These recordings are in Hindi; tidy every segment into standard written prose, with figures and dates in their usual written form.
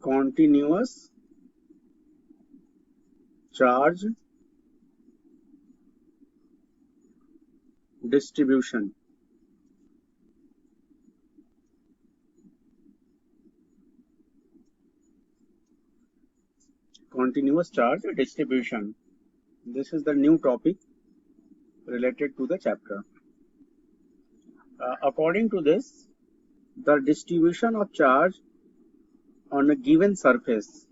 continuous charge distribution. Continuous charge distribution. This is the new topic related to the chapter. According to this, the distribution of charge on a given surface,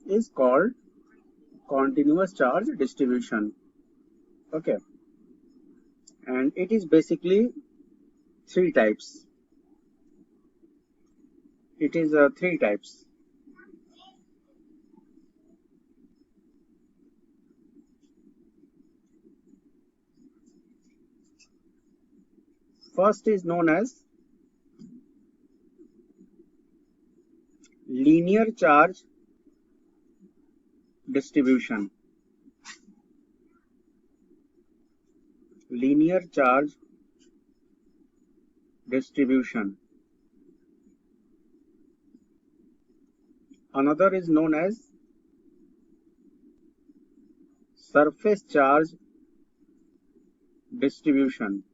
is called continuous charge distribution. Okay, and it is basically three types. First is known as linear charge distribution. Linear charge distribution. Another is known as surface charge distribution.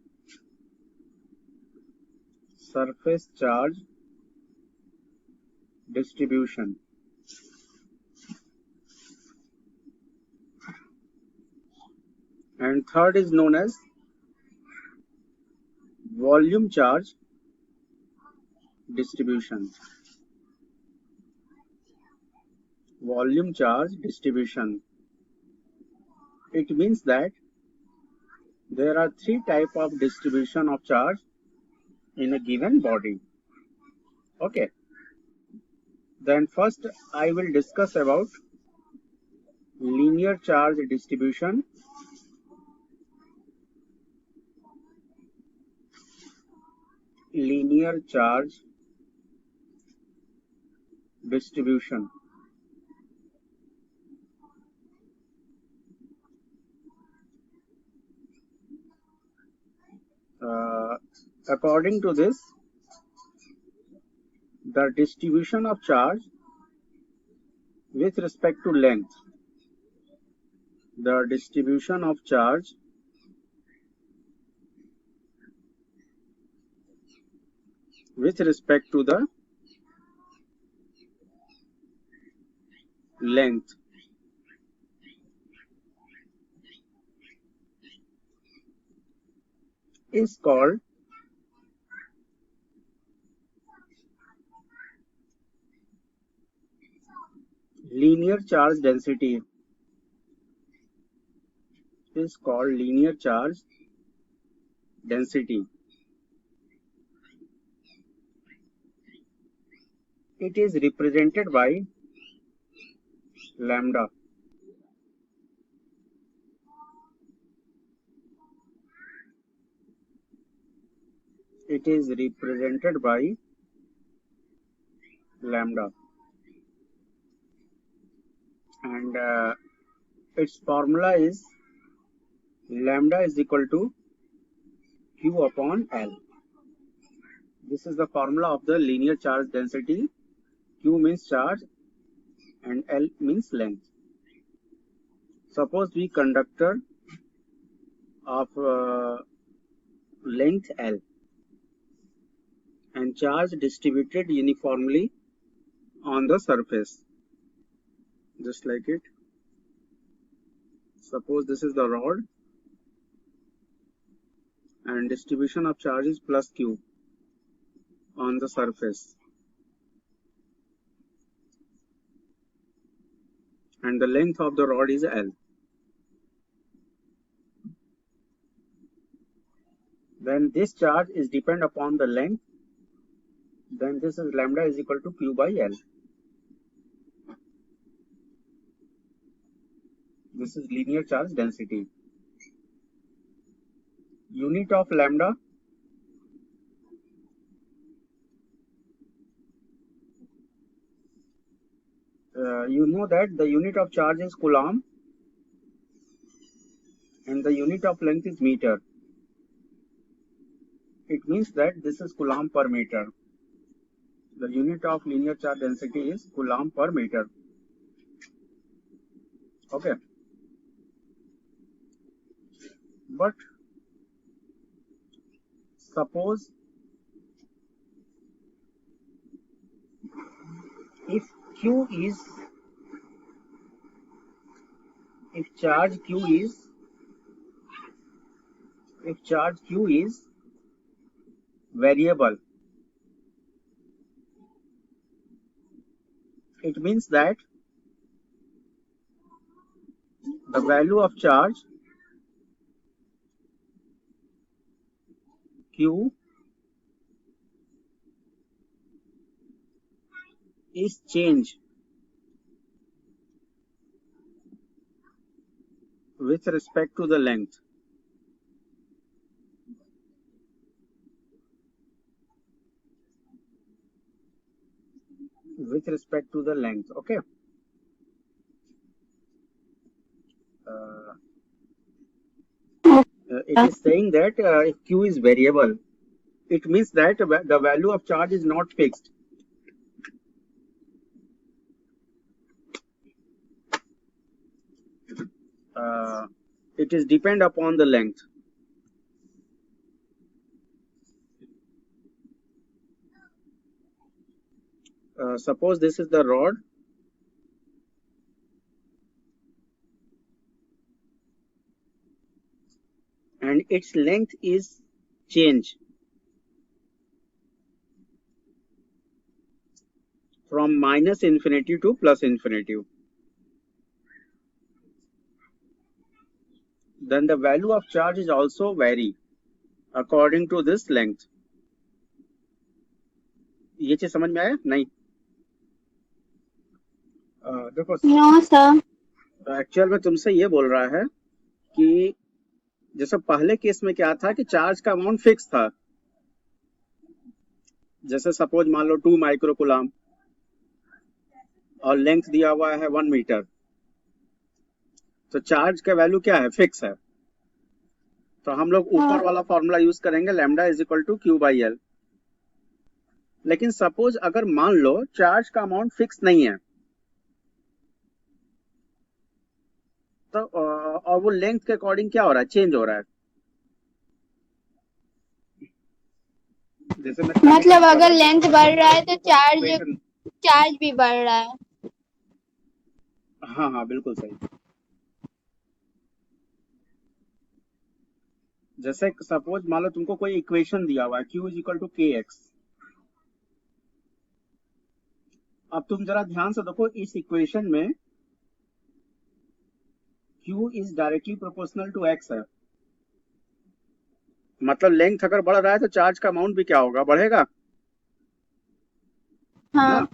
Surface charge distribution. And third is known as volume charge distribution. Volume charge distribution. It means that there are three types of distribution of charge in a given body. Okay. Then first I will discuss about linear charge distribution. Linear charge distribution. According to this, the distribution of charge with respect to length. The distribution of charge with respect to the length is called linear charge density. Is called linear charge density. It is represented by lambda. It is represented by lambda. And its formula is lambda is equal to Q upon L. This is the formula of the linear charge density. Q means charge and L means length. Suppose we conductor of length L and charge distributed uniformly on the surface, just like it. Suppose this is the rod and distribution of charge is plus Q on the surface, and the length of the rod is L. When this charge is depend upon the length, then this is lambda is equal to Q by L. This is linear charge density. Unit of lambda, you know that the unit of charge is coulomb and the unit of length is meter. It means that this is Coulomb per meter. The unit of linear charge density is Coulomb per meter. Okay. But suppose if charge Q is variable, it means that the value of charge Q is change with respect to the length. With respect to the length, okay. It is saying that if Q is variable, it means that the value of charge is not fixed. It is depend upon the length. Suppose this is the rod, and its length is change from minus infinity to plus infinity. Then the value of charge is also vary according to this length. ये चीज समझ में आया? नहीं? देखो, नो सर, एक्चुअल में तुमसे ये बोल रहा है कि जैसे पहले केस में क्या था कि चार्ज का अमाउंट फिक्स था. जैसे सपोज मान लो 2 माइक्रो कूलम और लेंथ दिया हुआ है 1 मीटर, तो चार्ज का वैल्यू क्या है? फिक्स है. तो हम लोग ऊपर वाला फॉर्मूला यूज करेंगे, lambda is equal to Q by L. लेकिन सपोज अगर मान लो चार्ज का अमाउंट फिक्स नहीं है, तो और वो लेंथ के अकॉर्डिंग क्या हो रहा है? चेंज हो रहा है. जैसे मतलब अगर लेंथ बढ़ रहा है तो चार्ज भी बढ़ रहा है. हाँ हाँ बिल्कुल सही. जैसे सपोज मान लो तुमको कोई इक्वेशन दिया हुआ है Q इज इक्वल टू के एक्स. अब तुम जरा ध्यान से देखो, इस इक्वेशन में Q is directly proportional to x है. मतलब लेंथ अगर बढ़ रहा है तो चार्ज का अमाउंट भी क्या होगा? बढ़ेगा. हाँ.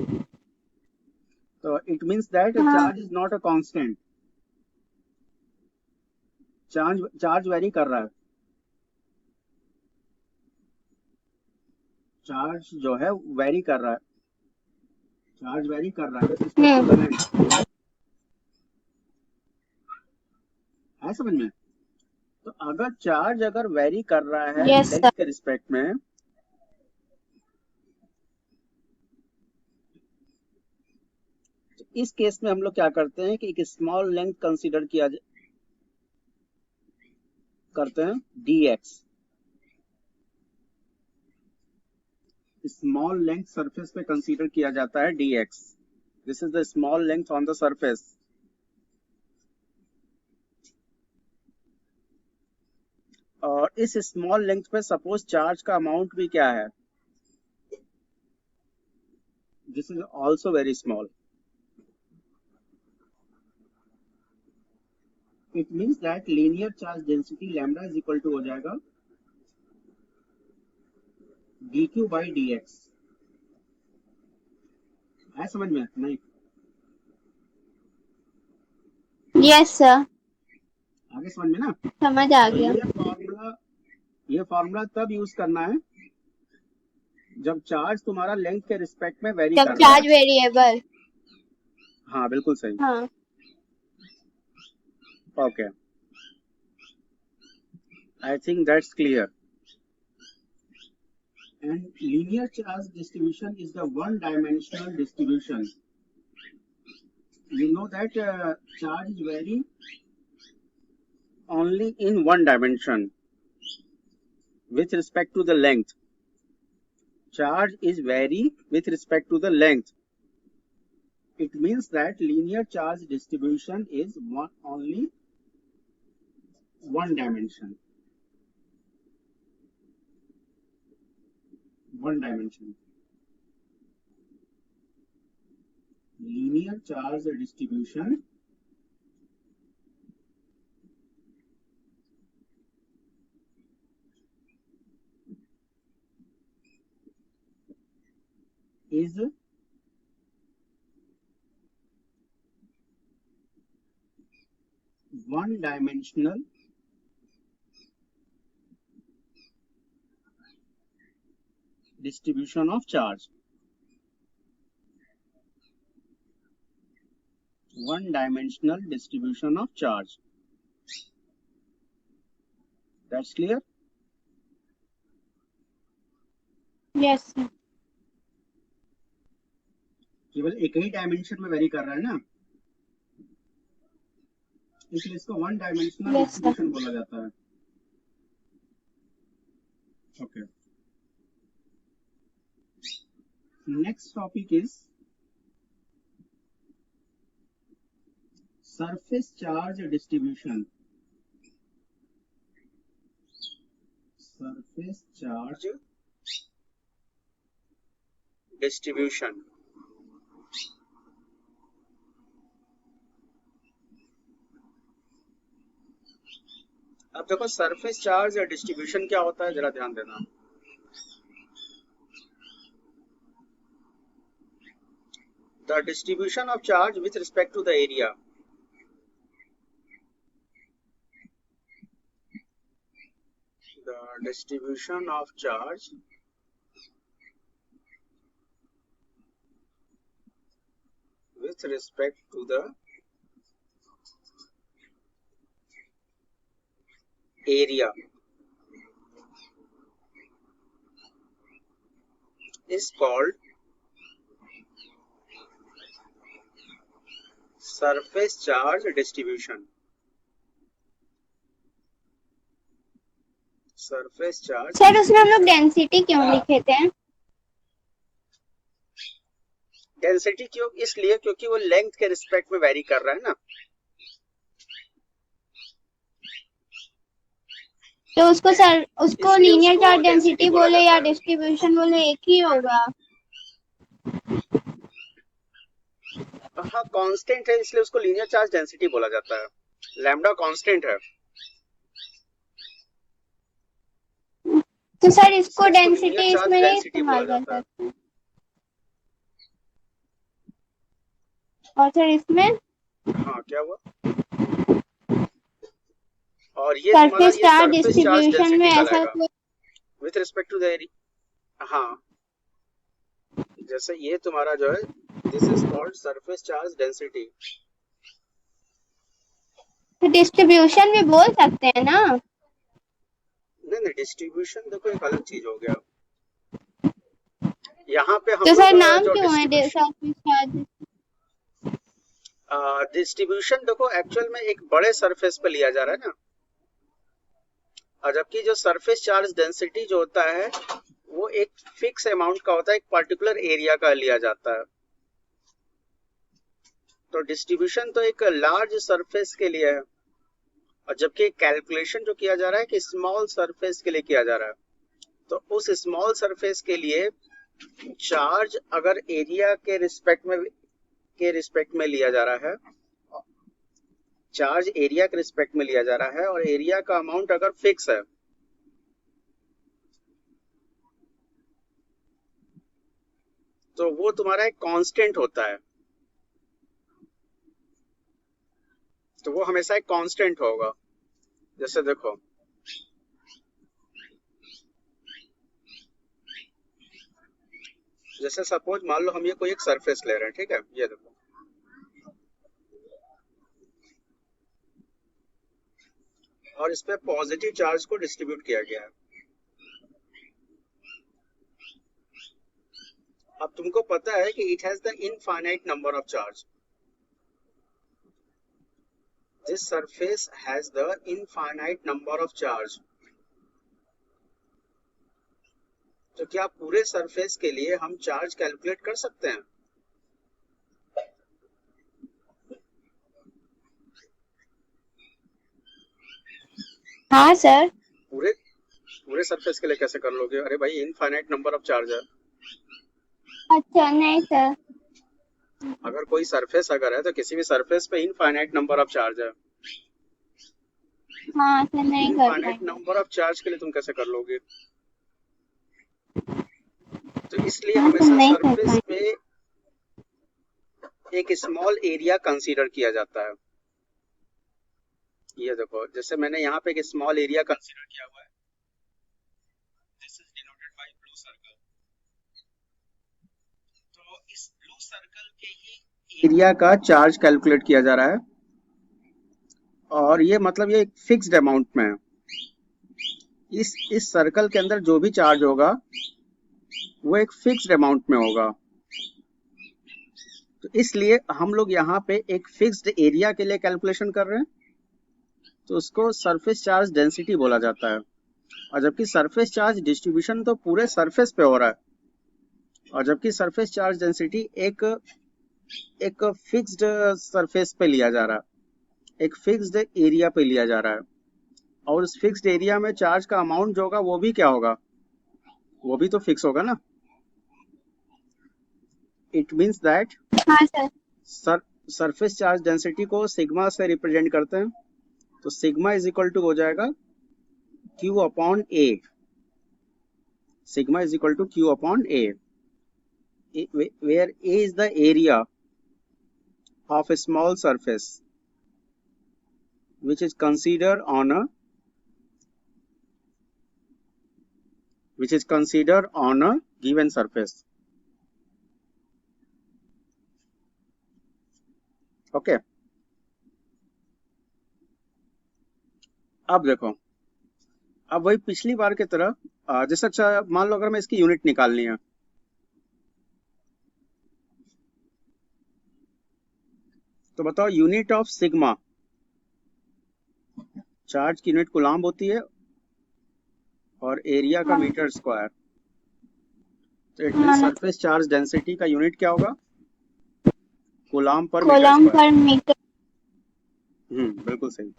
तो it means that charge is not a constant. Charge very कर रहा है. चार्ज जो है वेरी कर रहा है. चार्ज वेरी कर रहा है. है समझ में? तो अगर चार्ज अगर वेरी कर रहा है लेंथ के रिस्पेक्ट में, तो इस केस में हम लोग क्या करते हैं कि एक स्मॉल लेंथ कंसीडर करते हैं dx. स्मॉल लेंथ सरफेस पे कंसीडर किया जाता है dx. This is the small length on the surface. और इस स्मॉल लेंथ पे सपोज चार्ज का अमाउंट भी क्या है? This is also very small. It means that linear charge density lambda is equal to हो जाएगा dq बाई dx. है समझ में? नहीं? यस सर, आगे समझ में ना? समझ आ गया. ये फॉर्मूला तब यूज करना है जब चार्ज तुम्हारा लेंथ के रिस्पेक्ट में वेरी कर रहा है. जब चार्ज वेरिएबल. हाँ बिल्कुल सही. हाँ. Okay, I think that's clear. And linear charge distribution is the one-dimensional distribution. You know that charge is vary only in one dimension with respect to the length. Charge is vary with respect to the length. It means that linear charge distribution is only one dimension. One dimension. Linear charge distribution is one-dimensional distribution of charge. One-dimensional distribution of charge. That's clear? Yes, sir. केवल एक ही डायमेंशन में वेरी कर रहा है ना, इसलिए इसको one dimensional Yes, sir. Distribution बोला जाता है. Okay. Next topic is surface charge distribution. Surface charge distribution. अब देखो सरफेस चार्ज डिस्ट्रीब्यूशन क्या होता है, जरा ध्यान देना. The distribution of charge with respect to the area. The distribution of charge with respect to the area is called surface charge distribution. Surface charge. Sir उसमें हम लोग डेंसिटी क्यों लिखे थे? डेंसिटी क्यों? इसलिए क्योंकि वो लेंथ के रिस्पेक्ट में वेरी कर रहा है ना. तो उसको लीनियर चार्ज डेंसिटी बोले या जाता है. डिस्ट्रीब्यूशन बोले एक ही होगा. हाँ, कांस्टेंट है इसलिए उसको लीनियर चार्ज डेंसिटी बोला जाता है. लैम्डा कांस्टेंट है. तो सर इसको इसको डेंसिटी linear charge इसमें नहीं density इस्तेमाल बोला कर जाता है. सकते. और सर इसमें हाँ, क्या हुआ? और ये surface charge surface charge distribution में density ऐसा कहलाएगा. कोई With respect to the area. हाँ, जैसे ये तुम्हारा जो है, this is called surface charge density. Distribution भी बोल सकते हैं ना. नहीं, डिस्ट्रीब्यूशन देखो एक अलग चीज हो गया. यहाँ पे हम तो सर लोग नाम जो क्यों है सरफेस चार्ज? डिस्ट्रीब्यूशन देखो एक्चुअल में एक बड़े सरफेस पे लिया जा रहा है ना, और जबकि जो सरफेस चार्ज डेंसिटी जो होता है वो एक फिक्स अमाउंट का होता है, एक पर्टिकुलर एरिया का लिया जाता है. तो डिस्ट्रीब्यूशन तो एक लार्ज सरफेस के लिए है, और जबकि कैलकुलेशन जो किया जा रहा है कि स्मॉल सरफेस के लिए किया जा रहा है. तो उस स्मॉल सरफेस के लिए चार्ज अगर एरिया के रिस्पेक्ट में लिया जा रहा है, चार्ज एरिया के रिस्पेक्ट में लिया जा रहा है, और एरिया का अमाउंट अगर फिक्स है, तो वो तुम्हारा एक कांस्टेंट होता है. तो वो हमेशा एक कांस्टेंट होगा. जैसे देखो, जैसे सपोज मान लो हम ये कोई एक सरफेस ले रहे हैं, ठीक है. ये देखो, और इस पे पॉजिटिव चार्ज को डिस्ट्रीब्यूट किया गया है. अब तुमको पता है कि it has the infinite number of charge. This surface has the infinite number of charge. तो क्या पूरे सरफेस के लिए हम चार्ज कैलकुलेट कर सकते हैं? हाँ सर. पूरे पूरे सरफेस के लिए कैसे कर लोगे? अरे भाई इनफाइनाइट नंबर ऑफ चार्ज है. अच्छा नहीं सर. अगर कोई सरफेस अगर है तो किसी भी सरफेस पे इनफाइनाइट नंबर ऑफ चार्ज है. हाँ सर नहीं कर इनफाइनाइट पाएंगे. नंबर ऑफ चार्ज के लिए तुम कैसे कर लोगे? तो इसलिए हाँ सर हमेशा नहीं कर सरफेस पाएंगे. पे एक स्मॉल एरिया कंसीडर किया जाता है. ये देखो, जैसे मैंने यहाँ पे एक स्मॉल एरिया कंसीडर किया हुआ है. This is denoted by blue circle. तो इस ब्लू सर्कल के ही एरिया का चार्ज कैलकुलेट किया जा रहा है. और ये मतलब ये एक फिक्स्ड अमाउंट में है. इस सर्कल के अंदर जो भी चार्ज होगा वो एक फिक्स्ड अमाउंट में होगा. तो इसलिए हम लोग यहाँ पे एक फिक्स्ड एरिया के लिए कैलकुलेशन कर रहे हैं, तो उसको सरफेस चार्ज डेंसिटी बोला जाता है. और जबकि सरफेस चार्ज डिस्ट्रीब्यूशन तो पूरे सरफेस पे हो रहा है, और जबकि सरफेस चार्ज डेंसिटी एक फिक्स्ड सरफेस पे लिया जा रहा है, एक फिक्स्ड एरिया पे लिया जा रहा है. और उस फिक्स्ड एरिया में चार्ज का अमाउंट जो होगा वो भी क्या होगा? वो भी तो फिक्स होगा ना. इट मीन्स दैट हाँ सर. सरफेस चार्ज डेंसिटी को सिग्मा से रिप्रेजेंट करते हैं. तो सिग्मा इज इक्वल टू हो जाएगा Q upon A. Sigma is equal to Q upon A, where A is the area of a small surface which is considered on a given surface. Okay. अब देखो, अब वही पिछली बार की तरह, जैसे अच्छा मान लो अगर मैं इसकी यूनिट निकालनी है, तो बताओ यूनिट ऑफ सिग्मा. चार्ज की यूनिट कूलाम्ब होती है और एरिया का हाँ. Metre square. तो it mean surface charge density का यूनिट क्या होगा? Coulomb per metre coulomb square. Per metre. बिल्कुल सही.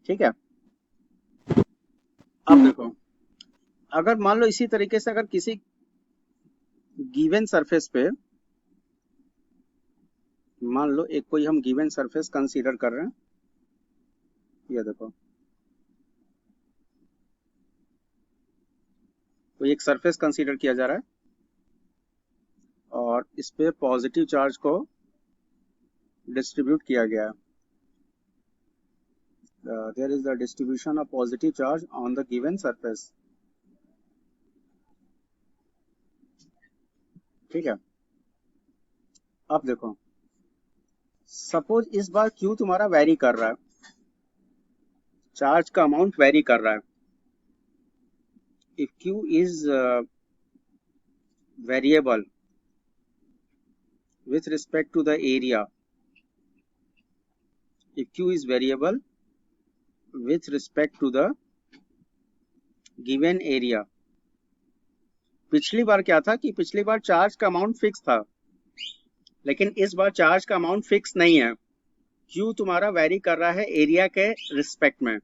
ठीक है. अब देखो, अगर मान लो इसी तरीके से अगर किसी गिवन सरफेस पे, मान लो एक कोई हम गिवन सरफेस कंसीडर कर रहे हैं. ये देखो, कोई एक सरफेस कंसीडर किया जा रहा है और इस पे पॉजिटिव चार्ज को डिस्ट्रीब्यूट किया गया है. There is the distribution of positive charge on the given surface. ठीक है. अब देखो, सपोज इस बार Q तुम्हारा वेरी कर रहा है, चार्ज का अमाउंट वेरी कर रहा है. If Q is variable with respect to the area, if Q is variable with respect to the given area. पिछली बार क्या था कि पिछली बार चार्ज का अमाउंट फिक्स था, लेकिन इस बार चार्ज का अमाउंट फिक्स नहीं है. Q तुम्हारा वेरी कर रहा है एरिया के रिस्पेक्ट में.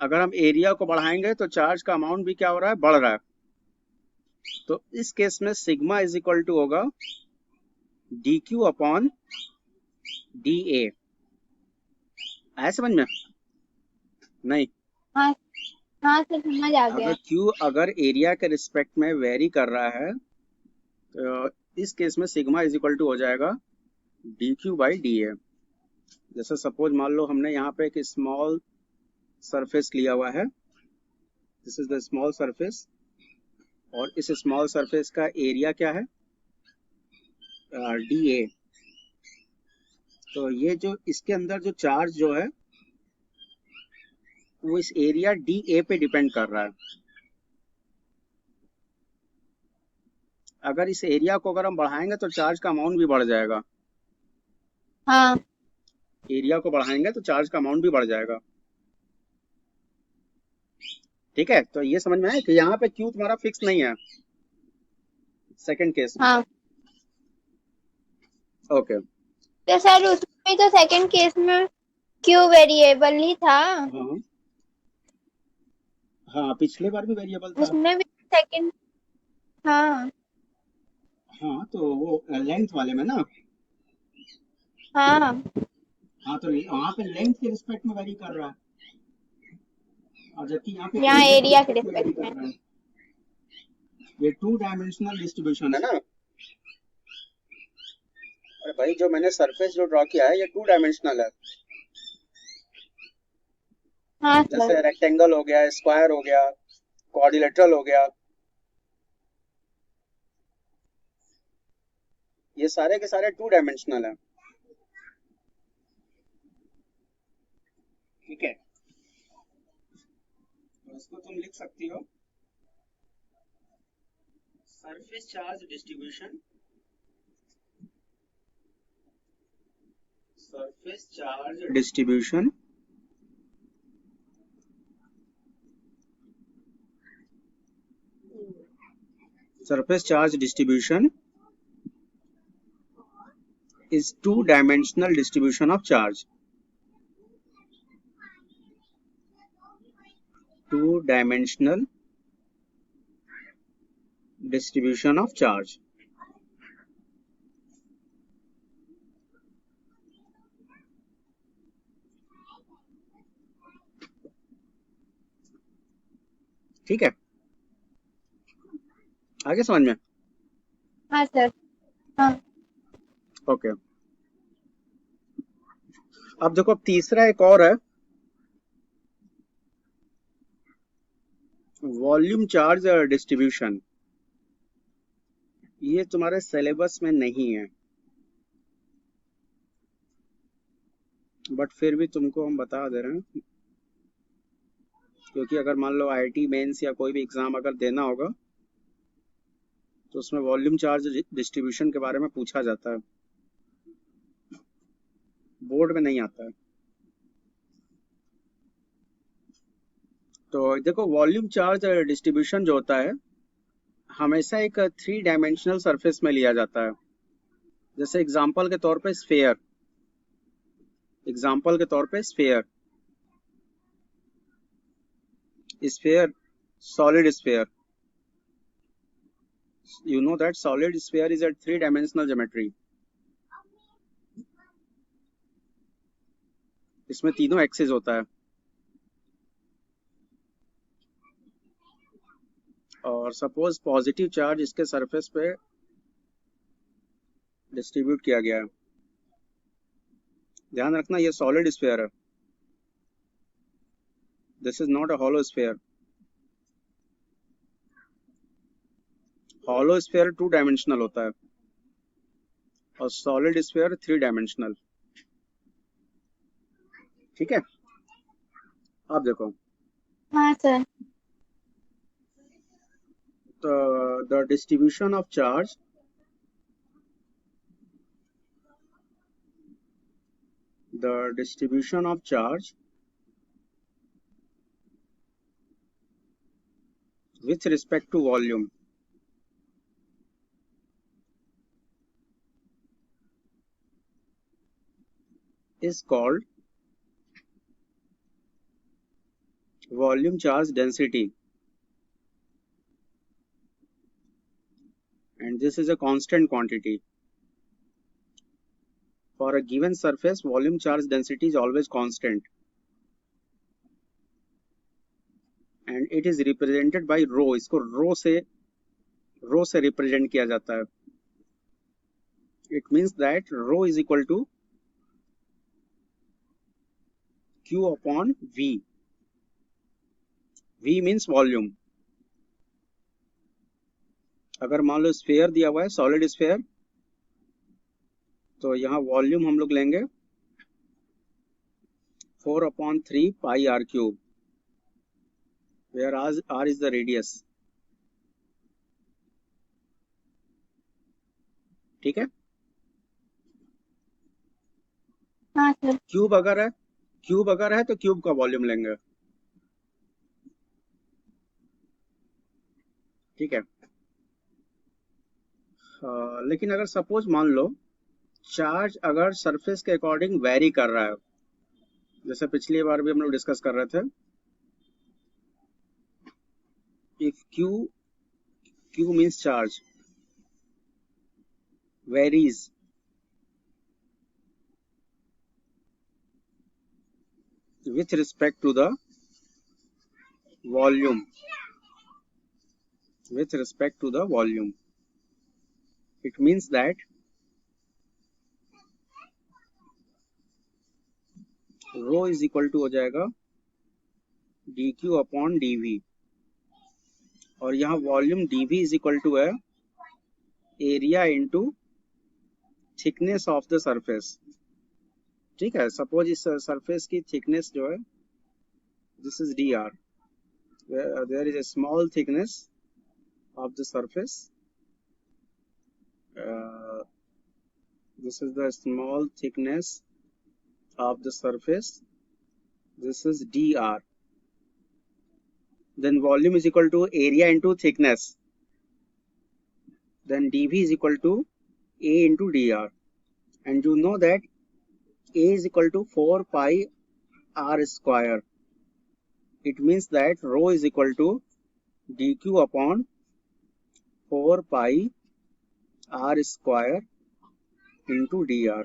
अगर हम एरिया को बढ़ाएंगे तो चार्ज का अमाउंट भी क्या हो रहा है? बढ़ रहा है. तो इस केस में सिग्मा इज इक्वल टू होगा dQ अपॉन dA. आया समझ में? नहीं. हाँ. हाँ सर समझ आ गया. अगर Q अगर एरिया के रिस्पेक्ट में वेरी कर रहा है तो इस केस में सिग्मा इज इक्वल टू हो जाएगा dQ बाई dA. जैसे सपोज मान लो हमने यहाँ पे एक स्मॉल सरफेस लिया हुआ है. This is the small surface, और इस स्मॉल सरफेस का एरिया क्या है? dA. तो ये जो इसके अंदर जो चार्ज जो है वो इस एरिया dA पे डिपेंड कर रहा है. अगर इस एरिया को अगर हम बढ़ाएंगे तो चार्ज का अमाउंट भी बढ़ जाएगा। हाँ एरिया को बढ़ाएंगे तो चार्ज का अमाउंट भी बढ़ जाएगा। ठीक है, तो ये समझ में आया कि यहाँ पे क्यू तुम्हारा फिक्स नहीं है सेकंड केस में। हाँ। ओके। तो सर उसमें तो सेकंड केस में क्यू वेरिएबल ही था, हाँ हाँ, पिछले बार भी वेरिएबल था। उसमें भी सेकंड। हाँ हाँ, तो वो लेंथ वाले में ना। हाँ हाँ, तो वहाँ पे लेंथ के रिस्पेक्ट में वेरी कर रहा है, और जबकि यहाँ पे यहाँ एरिया के एरिया के रिस्पेक्ट में वेरी रिस्पेक्ट कर में। रहा है। ये 2 डायमेंशनल डिस्ट्रीब्यूशन है ना। अरे भाई, जो मैंने सरफेस जो ड्रॉ किया है ये 2 डायमेंशनल है। हाँ जैसे सर। रेक्टेंगल हो गया, स्क्वायर हो गया, क्वाड्रिलेटरल हो गया, ये सारे के सारे 2 डायमेंशनल है। ठीक है, तो इसको तुम लिख सकती हो surface charge distribution, surface charge distribution surface charge distribution is 2-dimensional distribution of charge. 2-dimensional distribution of charge. ठीक है, आगे समझ में? हाँ सर। हाँ ओके। अब देखो, अब तीसरा एक और है, वॉल्यूम चार्ज डिस्ट्रीब्यूशन। ये तुम्हारे सिलेबस में नहीं है, बट फिर भी तुमको हम बता दे रहे हैं, क्योंकि अगर मान लो आईआईटी मेंस या कोई भी एग्जाम अगर देना होगा तो उसमें वॉल्यूम चार्ज डिस्ट्रीब्यूशन के बारे में पूछा जाता है, बोर्ड में नहीं आता है। तो देखो, वॉल्यूम चार्ज डिस्ट्रीब्यूशन जो होता है हमेशा एक 3 डायमेंशनल सरफेस में लिया जाता है। जैसे एग्जांपल के तौर पे स्फेयर, एग्जांपल के तौर पे sphere, sphere, solid sphere. You know that solid sphere is a 3-dimensional geometry. इसमें तीनों एक्सिस होता है, और सपोज पॉजिटिव चार्ज इसके सरफेस पे डिस्ट्रीब्यूट किया गया है। ध्यान रखना, ये सॉलिड स्फीयर है, this is not a hollow sphere. Hollow sphere 2 dimensional होता है और सॉलिड स्फीयर 3 डायमेंशनल। ठीक है, अब देखो, हाँ sir. the distribution of charge with respect to volume is called volume charge density, and this is a constant quantity. For a given surface, volume charge density is always constant, and it is represented by rho. इसको रो से रिप्रेजेंट किया जाता है। It means that rho is equal to Q upon V. V means volume. अगर मान लो स्फीयर दिया हुआ है, सॉलिड स्फीयर, तो यहाँ वॉल्यूम हम लोग लेंगे 4/3 पाई r cube, where r is the radius. ठीक है। हाँ सर। क्यूब अगर है तो क्यूब का वॉल्यूम लेंगे, ठीक है। लेकिन अगर सपोज मान लो चार्ज अगर सरफेस के अकॉर्डिंग वेरी कर रहा है, जैसे पिछली बार भी हम लोग डिस्कस कर रहे थे, if Q means charge varies with respect to the volume, it means that rho is equal to हो जाएगा dq upon dv, और यहाँ volume dv is equal to है area into thickness of the surface, ठीक है। सपोज इस सरफेस की थिकनेस जो है, this is dr, there is a small thickness of the surface, this is the small thickness of the surface, this is dr, then volume is equal to area into thickness, then dv is equal to a into dr, and you know that a is equal to 4 pi r square. It means that rho is equal to dq upon 4 pi r square into dr.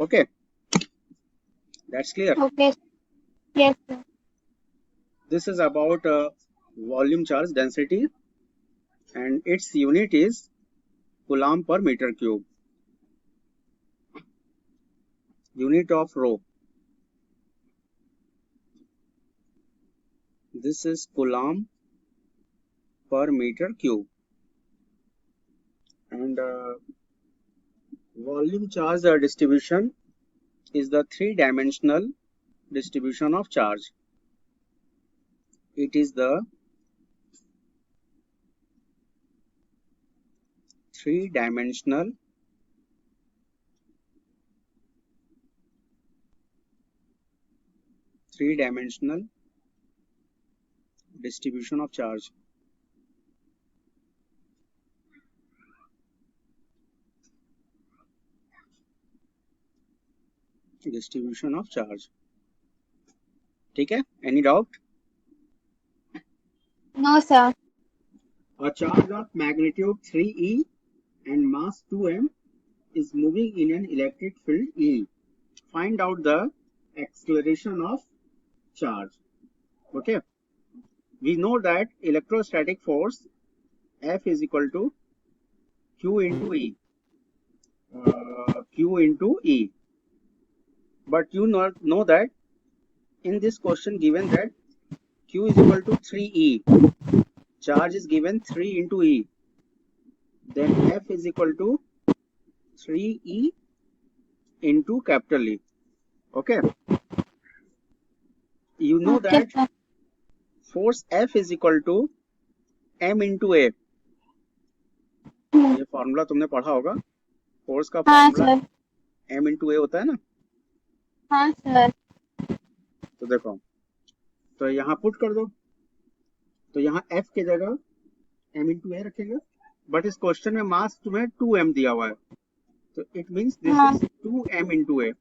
Okay, that's clear. Okay. Yes sir. This is about volume charge density, and its unit is coulomb per meter cube. Unit of rho, this is coulomb per meter cube, and volume charge distribution is the three-dimensional distribution of charge. It is the three-dimensional distribution of charge. Distribution of charge, ठीक है। Any doubt? No sir. A charge of magnitude 3e and mass 2m is moving in an electric field E. Find out the acceleration of charge. Okay, we know that electrostatic force F is equal to Q into E. But you know that in this question given that Q is equal to 3e, charge is given 3 into E, then F is equal to 3e into capital E. Okay, you know Okay that sir. force F is equal to m into A. ये फॉर्मूला तुमने पढ़ा होगा, फोर्स का हाँ formula sir. m into A होता है ना। हाँ सर। तो देखो, तो यहाँ पुट कर दो, तो यहाँ F की जगह m into A रखेंगे, बट इस क्वेश्चन में मास तुम्हें 2m दिया हुआ है, तो इट मीन्स दिस हाँ। Is 2m into A,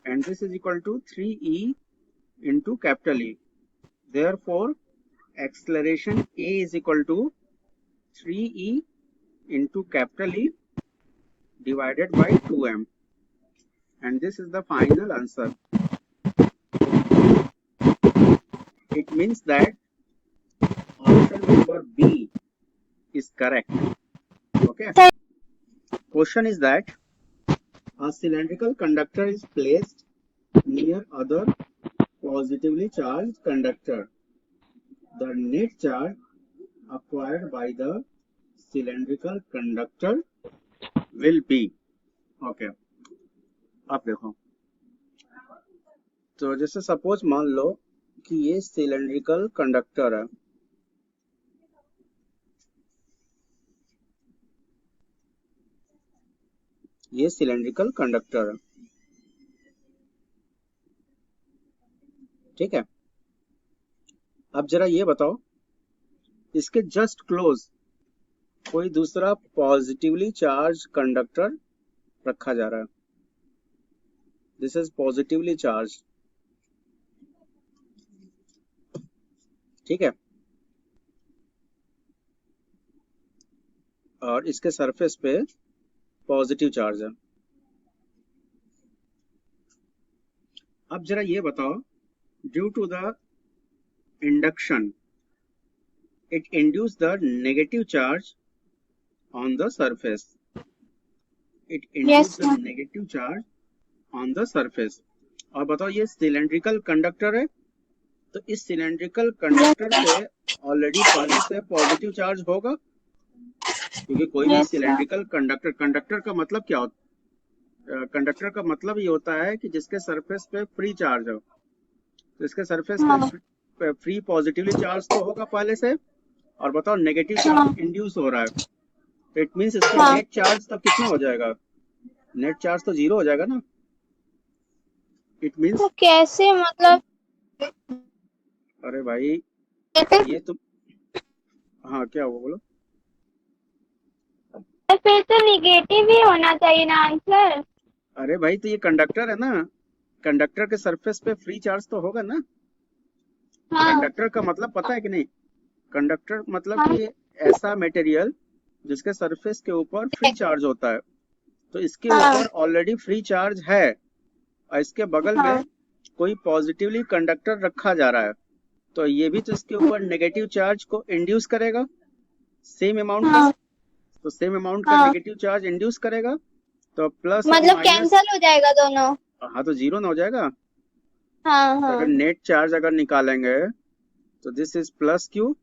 and this is equal to 3e into capital E. Therefore, acceleration A is equal to 3e into capital E divided by 2m, and this is the final answer. It means that option number B is correct. Okay. Question is that a cylindrical conductor is placed near other positively charged conductor. The net charge acquired by the cylindrical conductor will be. Okay. अब देखो, तो जैसे सपोज मान लो कि ये सिलेंड्रिकल कंडक्टर है, ये सिलेंड्रिकल कंडक्टर है, ठीक है। अब जरा ये बताओ, इसके जस्ट क्लोज कोई दूसरा पॉजिटिवली चार्ज कंडक्टर रखा जा रहा है। दिस इज पॉजिटिवली चार्ज, ठीक है, और इसके सरफेस पे पॉजिटिव चार्ज है। अब जरा ये बताओ, due to the induction it induce the negative charge on the surface. It induce Yes, the sir. negative charge on the surface. और बताओ, ये सिलेंड्रिकल कंडक्टर है, तो इस सिलेंड्रिकल कंडक्टर पे ऑलरेडी पहले से पॉजिटिव चार्ज होगा, क्योंकि कोई भी Yes, sir. सिलेंड्रिकल कंडक्टर का मतलब क्या होता है? कंडक्टर का मतलब ये होता है कि जिसके सरफेस पे फ्री चार्ज हो। तो इसके सरफेस हाँ, पे फ्री पॉजिटिवली चार्ज तो होगा पहले से, और बताओ नेगेटिव हाँ, चार्ज इंड्यूस हो रहा है, तो इट मीन्स इसका हाँ। नेट चार्ज तब कितना हो जाएगा? नेट चार्ज तो 0 हो जाएगा ना। इट मीन्स, तो कैसे मतलब अरे भाई ये तो, हाँ क्या हुआ बोलो। फिर तो निगेटिव ही होना चाहिए ना आंसर। अरे भाई तो ये कंडक्टर है ना, कंडक्टर के सरफेस पे फ्री चार्ज तो होगा ना। हाँ, कंडक्टर का मतलब पता है कि नहीं? कंडक्टर मतलब हाँ, कि ऐसा मटेरियल जिसके सरफेस के ऊपर फ्री चार्ज होता है। तो इसके हाँ, ऊपर ऑलरेडी फ्री चार्ज है, और इसके बगल में हाँ, कोई पॉजिटिवली कंडक्टर रखा जा रहा है, तो ये भी तो इसके ऊपर नेगेटिव चार्ज को इंड्यूस करेगा सेम अमाउंट का। हाँ, तो सेम अमाउंट का हाँ। नेगेटिव चार्ज इंड्यूस करेगा, तो प्लस और मतलब माइनस, कैंसल हो जाएगा दोनों। हाँ तो 0 ना हो जाएगा। हाँ, तो अगर हाँ। नेट चार्ज अगर निकालेंगे तो दिस इज प्लस क्यू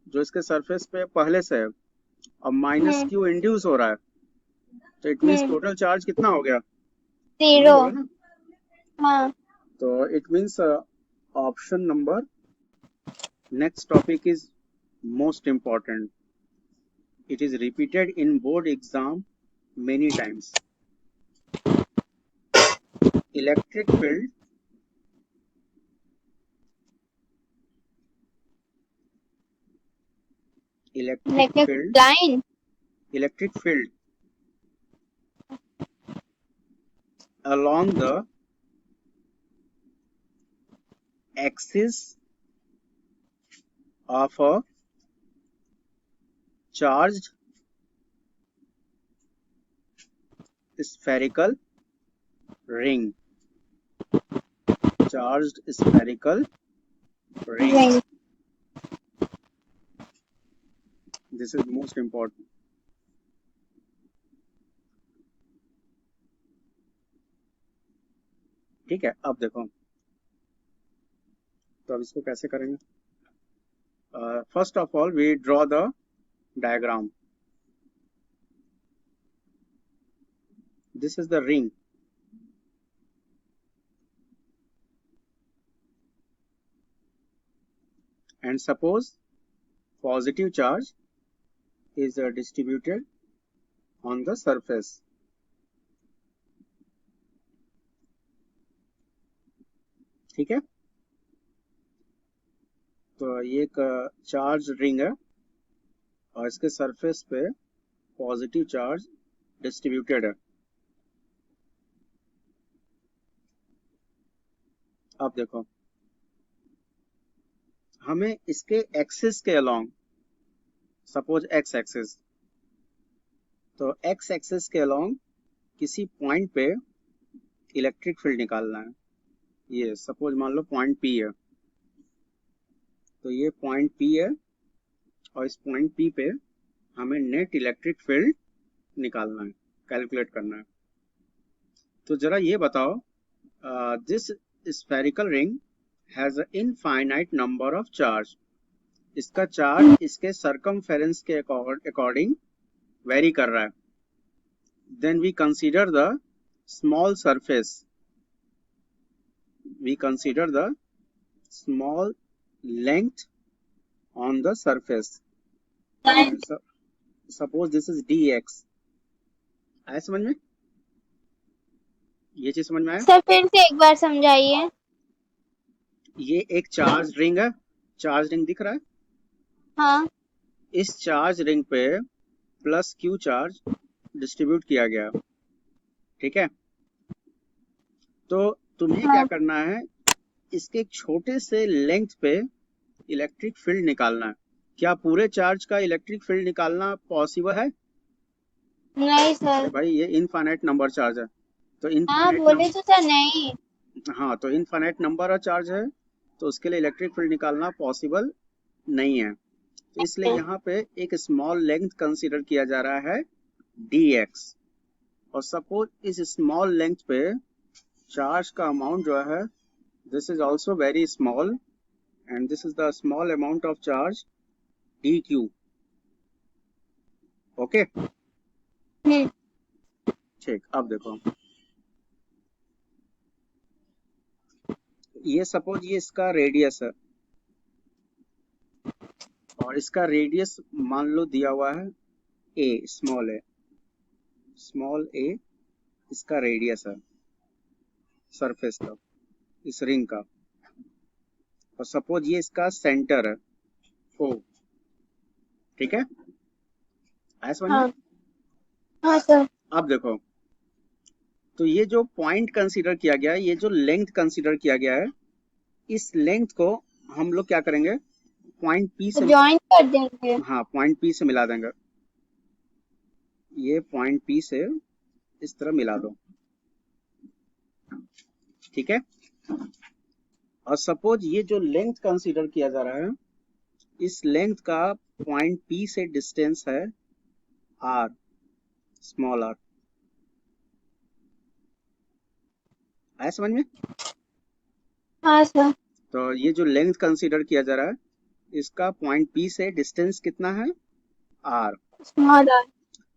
जो इसके सरफेस पे पहले से है, और माइनस हम्म, क्यू इंड्यूस हो रहा है, तो इट मीन्स टोटल चार्ज कितना हो गया? 0 0। होगा ना। हाँ, तो it means option number, next topic is most important. It is repeated in board exam many times. Electric field, electric electric field, line. electric field along the axis of a charged spherical ring. Charged spherical ring. This is most important. ठीक है, अब देखो, तो अब इसको कैसे करेंगे? First of all we draw the diagram. This is the ring. And suppose positive charge is distributed on the surface. ठीक है, तो ये एक चार्ज रिंग है, और इसके सरफेस पे पॉजिटिव चार्ज डिस्ट्रीब्यूटेड है। अब देखो, हमें इसके एक्सिस के अलोंग, सपोज एक्स एक्सिस, तो एक्स एक्सिस के अलोंग किसी पॉइंट पे इलेक्ट्रिक फील्ड निकालना है। ये सपोज मान लो पॉइंट पी है, तो ये पॉइंट पी है, और इस पॉइंट पी पे हमें नेट इलेक्ट्रिक फील्ड निकालना है, कैलकुलेट करना है। तो जरा ये बताओ, this spherical ring has a infinite number of charge. इसका चार्ज इसके सरकमफेरेंस के अकॉर्डिंग वेरी कर रहा है। Then we consider the small surface, we consider the small length on the surface. So, suppose this is dx. आया समझ में? ये चीज समझ में आया? सर फिर से एक बार समझाइए। ये एक चार्ज रिंग है, चार्ज रिंग दिख रहा है? हाँ इस चार्ज रिंग पे प्लस क्यू चार्ज डिस्ट्रीब्यूट किया गया, ठीक है? तो तुम्हें क्या हाँ करना है, इसके एक छोटे से लेंथ पे इलेक्ट्रिक फील्ड निकालना है। क्या पूरे चार्ज का इलेक्ट्रिक फील्ड निकालना पॉसिबल है? नहीं अरे सर। भाई ये इनफाइनाइट नंबर चार्ज है, तो हाँ इनफाइनाइट बोले तो सर नहीं। हाँ, तो इनफाइनाइट नंबर ऑफ चार्ज है, तो उसके लिए इलेक्ट्रिक फील्ड निकालना पॉसिबल नहीं है। तो इसलिए यहाँ पे एक स्मॉल लेंथ कंसीडर किया जा रहा है dx, और सपोज इस स्मॉल लेंथ पे चार्ज का अमाउंट जो है, this is also very small, and this is the small amount of charge dq। Okay, ठीक। अब देखो, ये सपोज ये इसका रेडियस है, और इसका रेडियस मान लो दिया हुआ है a, स्मॉल a इसका रेडियस है सरफेस का, इस रिंग का। और सपोज ये इसका सेंटर है O, ठीक है? आया समझ में? हाँ हाँ सर। अब देखो, तो ये जो पॉइंट कंसीडर किया गया है, ये जो लेंथ कंसीडर किया गया है, इस लेंथ को हम लोग क्या करेंगे, पॉइंट P से, ज्वाइन कर देंगे। हाँ पॉइंट P से मिला देंगे। ये पॉइंट P से इस तरह मिला दो, ठीक है? और सपोज ये जो लेंथ कंसीडर किया जा रहा है, इस लेंथ का पॉइंट P से डिस्टेंस है r, स्मॉल r। आया समझ में? हाँ सर। तो ये जो लेंथ कंसीडर किया जा रहा है, इसका पॉइंट P से डिस्टेंस कितना है, r। Small R.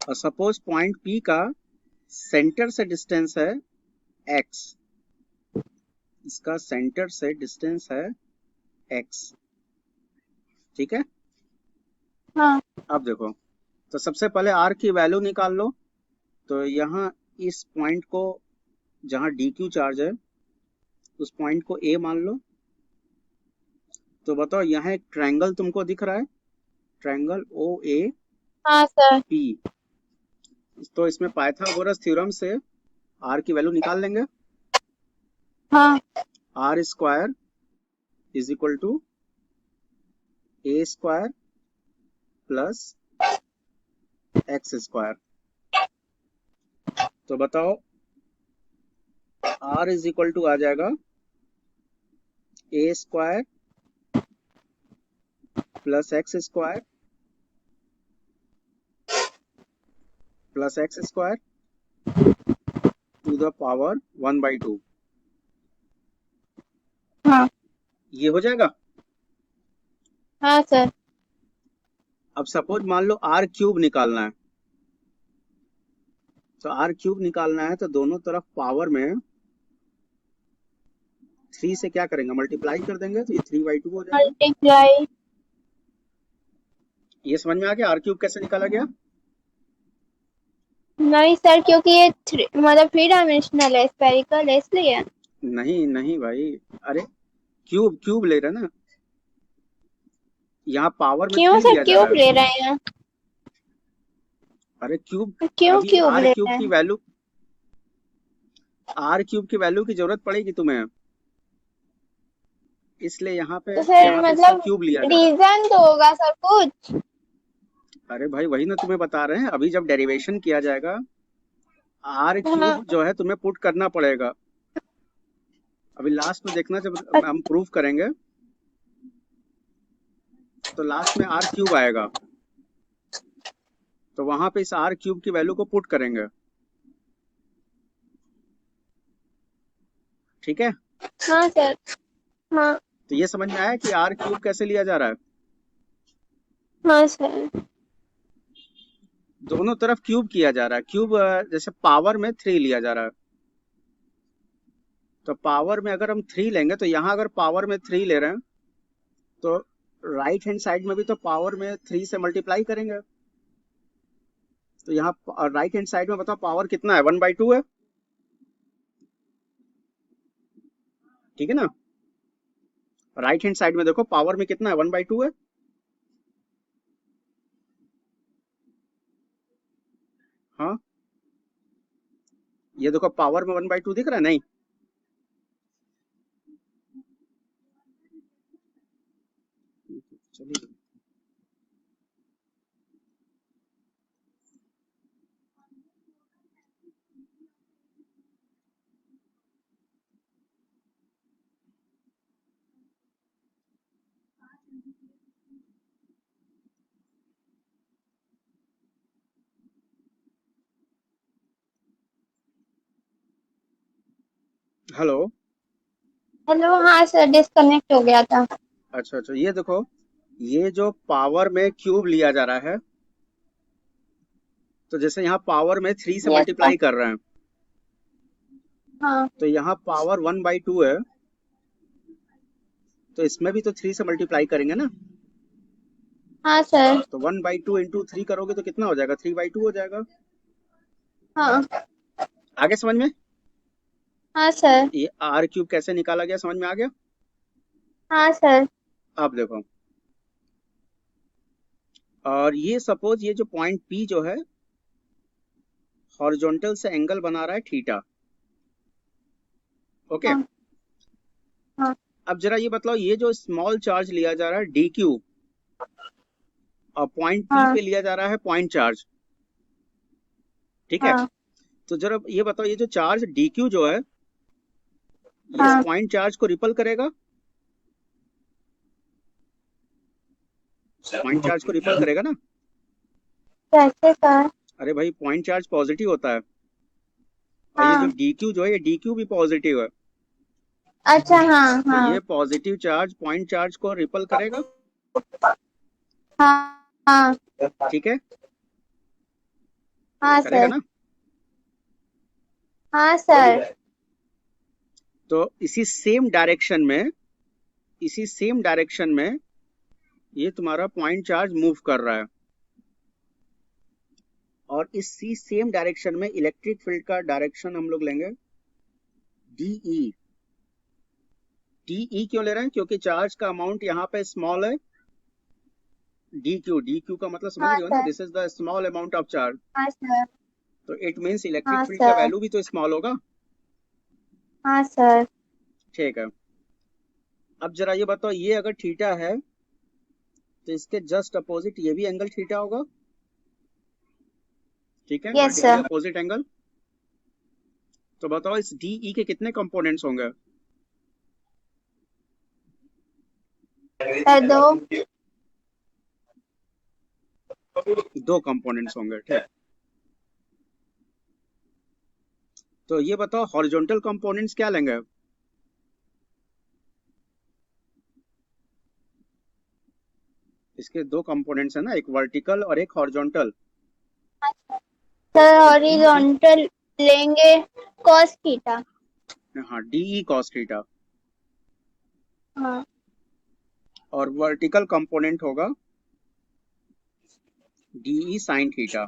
और सपोज पॉइंट P का सेंटर से डिस्टेंस है x, इसका सेंटर से डिस्टेंस है x, ठीक है? हाँ अब देखो, तो सबसे पहले r की वैल्यू निकाल लो। तो यहाँ इस पॉइंट को, जहाँ dq चार्ज है, उस पॉइंट को a मान लो। तो बताओ, यहाँ एक ट्रायंगल तुमको दिख रहा है, ट्रायंगल OAP। हाँ सर। तो इसमें पाइथागोरस थ्योरम से r की वैल्यू निकाल लेंगे। हाँ r square is equal to a square plus x square. तो बताओ, r इज इक्वल टू आ जाएगा a square plus x square plus x square to the power 1/2। हाँ ये हो जाएगा। हाँ सर। अब सपोज मान लो r क्यूब निकालना है, तो r क्यूब निकालना है, तो दोनों तरफ पावर में 3 से क्या करेंगे, मल्टीप्लाई कर देंगे, तो ये 3/2 हो जाएगा। मल्टीप्लाई। ये समझ में आ गया r क्यूब कैसे निकाला गया? नहीं सर, क्योंकि ये मतलब 3 डायमेंशनल है, स्फेरिकल है, इसलिए। नहीं नहीं भाई, अरे क्यूब क्यूब ले रहे हैं ना, यहाँ पावर में क्यों 3 सर लिया जा रहा क्यूब है। ले रहे हैं? अरे क्यूब, क्यों अभी क्यूब r ले क्यूब रहे की हैं? वैल्यू, r क्यूब की वैल्यू की जरूरत पड़ेगी तुम्हें, इसलिए यहाँ पे तो सर इसका मतलब क्यूब लिया जा रहा है। रीजन तो होगा सर कुछ। अरे भाई वही ना तुम्हें बता रहे हैं, अभी जब डेरिवेशन किया जाएगा, r हाँ क्यूब जो है तुम्हें पुट करना पड़ेगा। अभी लास्ट में देखना, जब हम प्रूफ करेंगे तो लास्ट में r क्यूब आएगा, तो वहां पे इस r क्यूब की वैल्यू को पुट करेंगे, ठीक है? हाँ सर। हाँ तो ये समझ में आया कि r क्यूब कैसे लिया जा रहा है? हाँ सर। दोनों तरफ क्यूब किया जा रहा है, क्यूब जैसे पावर में 3 लिया जा रहा है। तो पावर में अगर हम 3 लेंगे, तो यहाँ अगर पावर में 3 ले रहे हैं, तो राइट हैंड साइड में भी तो पावर में 3 से मल्टीप्लाई करेंगे। तो यहाँ राइट हैंड साइड में बताओ पावर कितना है, 1/2 है। ठीक है ना। राइट हैंड साइड में देखो पावर में कितना है, 1/2 है। हाँ, ये देखो पावर में 1/2 दिख रहा है, नहीं? चलिए, हेलो। हेलो, हाँ सर, डिस्कनेक्ट हो गया था। अच्छा अच्छा, ये देखो, ये जो पावर में क्यूब लिया जा रहा है, तो जैसे यहाँ पावर में 3 से यस सर। मल्टीप्लाई कर रहे हैं, हाँ तो यहाँ पावर 1/2 है, तो इसमें भी तो 3 से मल्टीप्लाई करेंगे ना। हाँ सर। तो 1/2 इंटू 3 करोगे तो कितना हो जाएगा, 3/2 हो जाएगा। हाँ आगे समझ में? हाँ सर। ये आर क्यूब कैसे निकाला गया, समझ में आ गया? हाँ सर। अब देखो, और ये सपोज ये जो पॉइंट पी जो है, हॉरिजॉन्टल से एंगल बना रहा है थीटा। ओके। हाँ हाँ अब जरा ये बतलाओ, ये जो स्मॉल चार्ज लिया जा रहा है डी क्यू, और पॉइंट पी हाँ पे लिया जा रहा है पॉइंट चार्ज, ठीक है? हाँ तो जरा ये बताओ, ये जो चार्ज डी क्यू जो है, ये इस हाँ। पॉइंट चार्ज को रिपल करेगा? पॉइंट चार्ज को रिपल करेगा ना। कैसे सर? अरे भाई, पॉइंट चार्ज पॉजिटिव होता है, और ये जो हाँ। डी क्यू जो है, ये डी क्यू भी पॉजिटिव है। अच्छा, हाँ तो ये हाँ पॉजिटिव चार्ज पॉइंट चार्ज को रिपल करेगा, हाँ हाँ ठीक है? हाँ करेगा सर। ना। हाँ सर। तो इसी सेम डायरेक्शन में ये तुम्हारा पॉइंट चार्ज मूव कर रहा है, और इसी सेम डायरेक्शन में इलेक्ट्रिक फील्ड का डायरेक्शन हम लोग लेंगे डीई। डीई क्यों ले रहे हैं? क्योंकि चार्ज का अमाउंट यहाँ पे स्मॉल है, डी क्यू का मतलब समझ हाँ रही हो ना, sir. This is the small amount of charge. हाँ सर। तो इट मीन्स इलेक्ट्रिक हाँ फील्ड का सर। वैल्यू भी तो स्मॉल होगा, हाँ सर। ठीक है? अब जरा ये बताओ, ये अगर थीटा है, तो इसके जस्ट अपोजिट ये भी एंगल थीटा होगा, ठीक है? Yes vertically sir. Opposite angle. तो बताओ, इस डीई के कितने कंपोनेंट्स होंगे? सर, दो। 2 कंपोनेंट्स होंगे, ठीक? तो ये बताओ, हॉरिजॉन्टल कंपोनेंट्स क्या लेंगे? इसके 2 कंपोनेंट्स है ना, एक वर्टिकल और एक हॉरिजॉन्टल। सर, तो डीई, हॉरिजॉन्टल लेंगे कॉस थीटा। हाँ, डीई कॉस थीटा, हाँ और वर्टिकल कंपोनेंट होगा डीई साइन थीटा,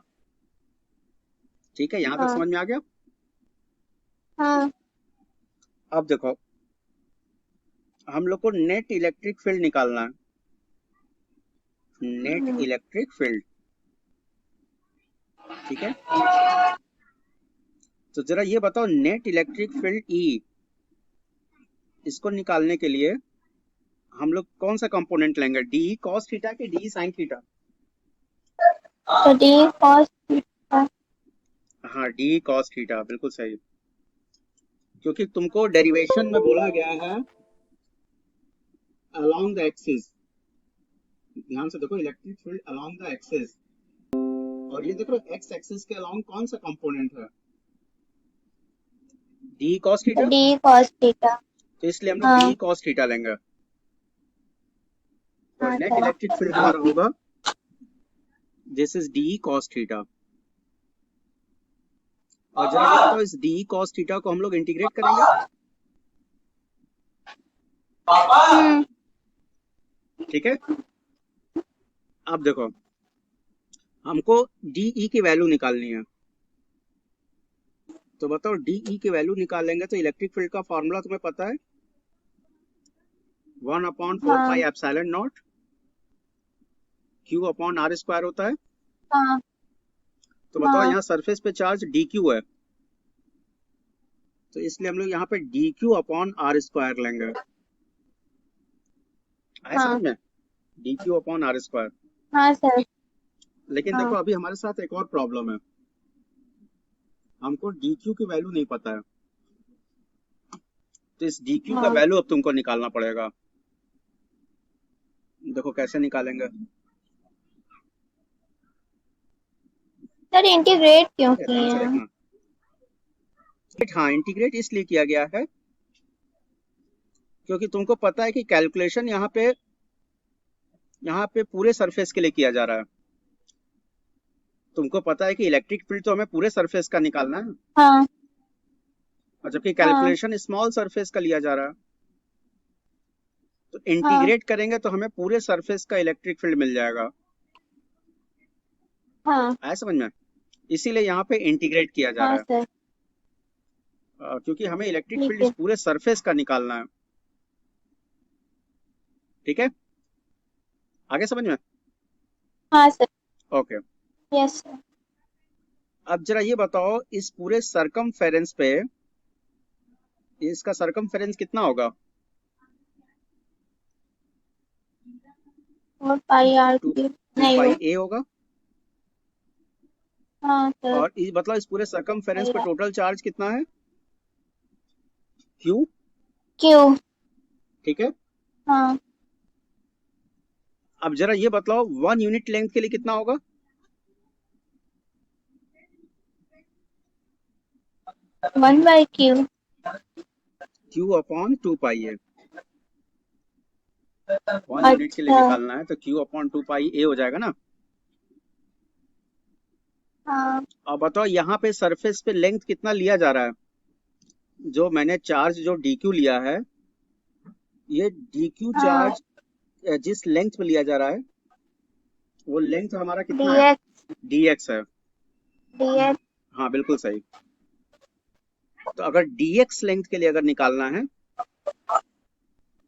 ठीक है? यहाँ तक हाँ समझ में आ गया? हाँ अब देखो, हम लोग को नेट इलेक्ट्रिक फील्ड निकालना है, नेट इलेक्ट्रिक फील्ड, ठीक है? तो जरा ये बताओ, नेट इलेक्ट्रिक फील्ड ई, इसको निकालने के लिए हम लोग कौन सा कंपोनेंट लेंगे, डीई कॉस थीटा के डीई साइन थीटा? तो डी कॉस थीटा। हाँ, डीई कॉस थीटा, बिल्कुल सही। क्योंकि तुमको डेरिवेशन में बोला गया है अलोंग द एक्सिस, ध्यान से देखो, electric field along the axis, और ये देखो एक्स एक्सिस के अलोंग कौन सा कंपोनेंट है, डी कॉस तो थीटा। D cos theta. तो इसलिए हम लोग हाँ डी कॉस थीटा लेंगे, और हाँ नेट सर। इलेक्ट्रिक फील्ड हमारा होगा this is D cos theta. और जरा ये बताओ, इस डी कॉस थीटा को हम लोग इंटीग्रेट करेंगे, हम्म। ठीक है? अब देखो, हमको डीई की वैल्यू निकालनी है, तो बताओ डीई की वैल्यू निकालेंगे तो इलेक्ट्रिक फील्ड का फॉर्मूला तुम्हें पता है, 1/4 हाँ पाई एप्सिलॉन नॉट Q/r² होता है। हाँ तो बताओ हाँ यहाँ सरफेस पे चार्ज dq है, तो इसलिए हम लोग यहाँ पे dq/r² लेंगे। आया समझ हाँ में? dq/r²। हाँ सर। लेकिन देखो हाँ अभी हमारे साथ एक और प्रॉब्लम है, हमको dq की वैल्यू नहीं पता है, तो इस dq का हाँ वैल्यू अब तुमको निकालना पड़ेगा। देखो कैसे निकालेंगे। सर इंटीग्रेट क्यों ठीक है, किए ध्यान से हैं? देखना। हाँ, इंटीग्रेट इसलिए किया गया है क्योंकि तुमको पता है कि कैलकुलेशन यहाँ पे पूरे सरफेस के लिए किया जा रहा है। तुमको पता है कि इलेक्ट्रिक फील्ड तो हमें पूरे सरफेस का निकालना है, हाँ और जबकि हाँ कैलकुलेशन स्मॉल सरफेस का लिया जा रहा है। तो हाँ इंटीग्रेट करेंगे तो हमें पूरे सरफेस का इलेक्ट्रिक फील्ड मिल जाएगा। हाँ आया समझ में? इसीलिए यहाँ पे इंटीग्रेट किया जा हाँ रहा है, सर। क्योंकि हमें इलेक्ट्रिक ठीक फील्ड इस है। पूरे सरफेस का निकालना है। ठीक है, आगे समझ में? हाँ सर। ओके। Yes sir. अब जरा ये बताओ, इस पूरे सरकमफेरेंस पे इसका सरकमफेरेंस कितना होगा? 4 पाई r टू क्यूब टू नहीं पाई हो। ए होगा। हाँ सर। और इस मतलब इस पूरे सरकमफेरेंस पे पाई r टोटल चार्ज कितना है? क्यू। क्यूब। ठीक है, हाँ अब जरा ये बताओ 1 यूनिट लेंथ के लिए कितना होगा? 1/q। Q/2 पाई ए। 1 यूनिट के लिए अच्छा। निकालना है तो Q/2 पाई ए हो जाएगा ना। हाँ अब बताओ यहाँ पे सरफेस पे लेंथ कितना लिया जा रहा है? जो मैंने चार्ज जो dq लिया है, ये dq हाँ चार्ज जिस लेंथ पे लिया जा रहा है वो लेंथ हमारा कितना है? dx dx है। dx। हाँ बिल्कुल सही। तो अगर dx लेंथ के लिए अगर निकालना है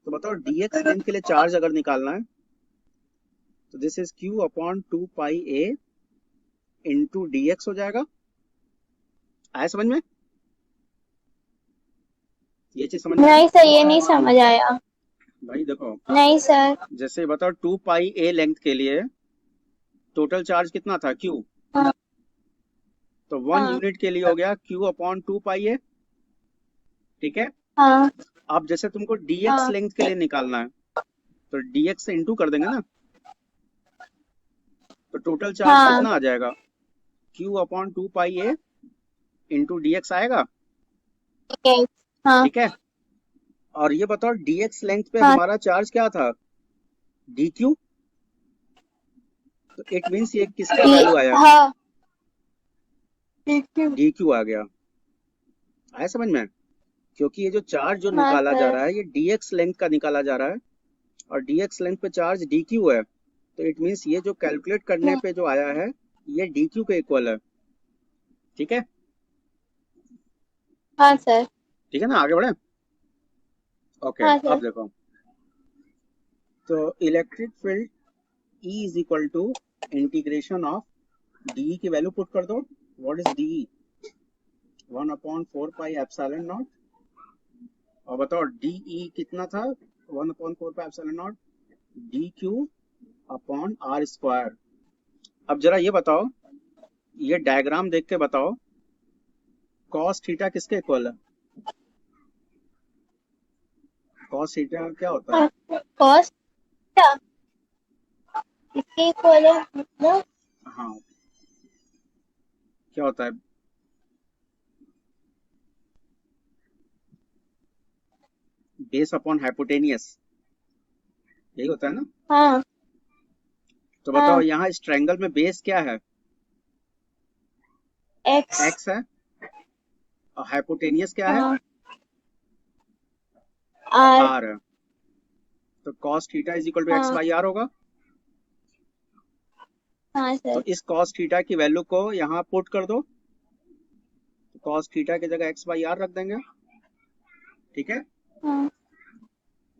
तो बताओ dx लेंथ के लिए चार्ज अगर निकालना है तो this is Q/2 pi A into dx हो जाएगा। आया समझ में? ये चीज समझ में आया? नहीं सर, ये नहीं समझ आया। भाई देखो, नहीं सर। जैसे बताओ 2 पाई ए लेंथ के लिए टोटल चार्ज कितना था? Q। हाँ तो 1 हाँ यूनिट के लिए हो गया Q/2 पाई ए। ठीक है, हाँ अब जैसे तुमको dx हाँ लेंथ के लिए निकालना है तो dx से इंटू कर देंगे ना, तो टोटल चार्ज हाँ कितना आ जाएगा? Q/2 पाई ए इंटू dx आएगा। dx। हाँ ठीक है, और ये बताओ dx लेंथ पे हाँ हमारा चार्ज क्या था? dq। तो इट मीन्स ये किसका वैल्यू आया? हाँ dq। dq आ गया। आया समझ में? क्योंकि ये जो चार्ज जो हाँ निकाला जा सर। रहा है ये dx लेंथ का निकाला जा रहा है, और dx लेंथ पे चार्ज dq है, तो इट मीन्स ये जो कैलकुलेट करने पे जो आया है ये dq के इक्वल है। ठीक है, हाँ सर। ठीक है ना, आगे बढ़े? ओके, हाँ अब सर। देखो, तो electric field E is equal to integration of d की वैल्यू पुट कर दो। What is d? 1/4 pi epsilon naught. और बताओ डी कितना था? 1/4 पाई एप्सिलॉन नॉट dq/r²। अब जरा ये बताओ, ये डायग्राम देख के बताओ, cos थीटा किसके इक्वल है? cos थीटा क्या होता है? कॉस्ट किसके इक्वल है मतलब? हाँ, क्या होता है? बेस अपॉन हाइपोटेनियस, यही होता है ना? हाँ तो बताओ हाँ यहाँ इस ट्रायंगल में बेस क्या है? x। x है, और हाइपोटेनियस क्या है? हाँ r। r है। तो cos theta is equal to x हाँ बाई आर होगा। हाँ तो सर। इस cos थीटा की वैल्यू को यहाँ पुट कर दो, तो cos थीटा की जगह x बाई आर रख देंगे। ठीक है, हाँ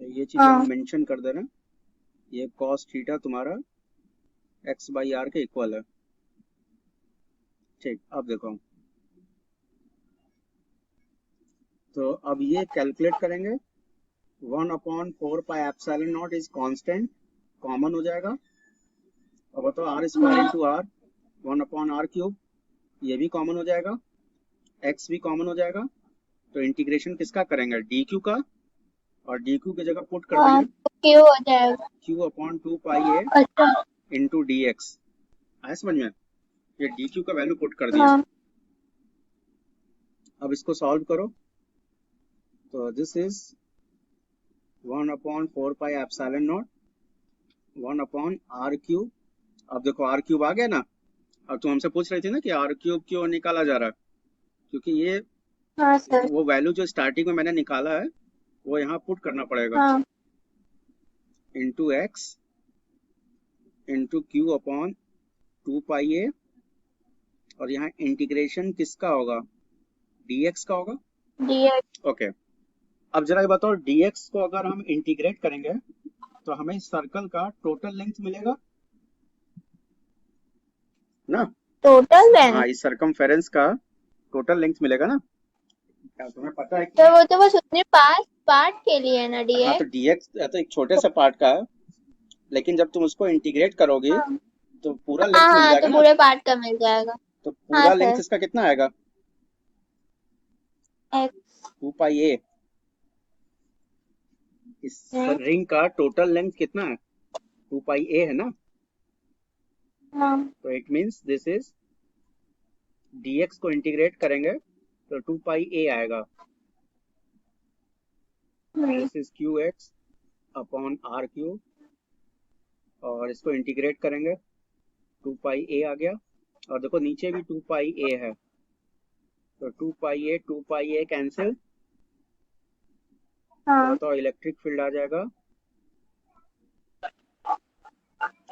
ये चीज हाँ। यहाँ मेंशन कर देना, ये cos थीटा तुम्हारा x/r के इक्वल है। ठीक, अब देखो, तो अब ये कैलकुलेट करेंगे। 1/4πε0 इज कांस्टेंट, कॉमन हो जाएगा। अब बताओ r² इंटू r, 1/r³, ये भी कॉमन हो जाएगा, x भी कॉमन हो जाएगा। तो इंटीग्रेशन किसका करेंगे, dq का, और dq की जगह पुट कर देंगे तो क्यों हो जाएगा? q/2πa अच्छा। Into dx। आया समझ में? ये dq का वैल्यू पुट कर दिया। हाँ। अब इसको सॉल्व करो, तो दिस इज 1/4πε0 1/r³। अब देखो r³ आ गया ना। अब तुम हमसे पूछ रही थी ना कि r³ क्यों निकाला जा रहा है, क्योंकि ये हाँ सर। वो वैल्यू जो स्टार्टिंग में मैंने निकाला है वो यहाँ पुट करना पड़ेगा, हाँ। इंटू x इंटू q/2πa, और यहाँ इंटीग्रेशन किसका होगा, dx का होगा। dx। ओके, अब जरा ये बताओ, dx को अगर हम इंटीग्रेट करेंगे तो हमें इस सर्कल का टोटल लेंथ मिलेगा ना। Total length? हाँ, इस सरकमफेरेंस का टोटल लेंथ मिलेगा ना। क्या तुम्हें पता है कि तो वो तो बस उतने पार्ट के लिए है ना हाँ, तो dx। dx तो एक छोटे से पार्ट का है, लेकिन जब तुम उसको इंटीग्रेट करोगे हाँ तो पूरा हाँ लेंथ मिल हाँ, जाएगा तो ना। पूरे पार्ट का मिल जाएगा। तो हाँ पूरा लेंथ सर। इसका कितना आएगा, x। 2πa। इस रिंग का टोटल लेंथ कितना है, 2πa है ना। हाँ। तो it means this is, dx को इंटीग्रेट करेंगे तो 2πa आएगा। दिस इज qx/r³, और इसको इंटीग्रेट करेंगे 2πa आ गया, और देखो नीचे भी 2πa है, तो 2πa कैंसिल। तो हाँ। बताओ इलेक्ट्रिक फील्ड आ जाएगा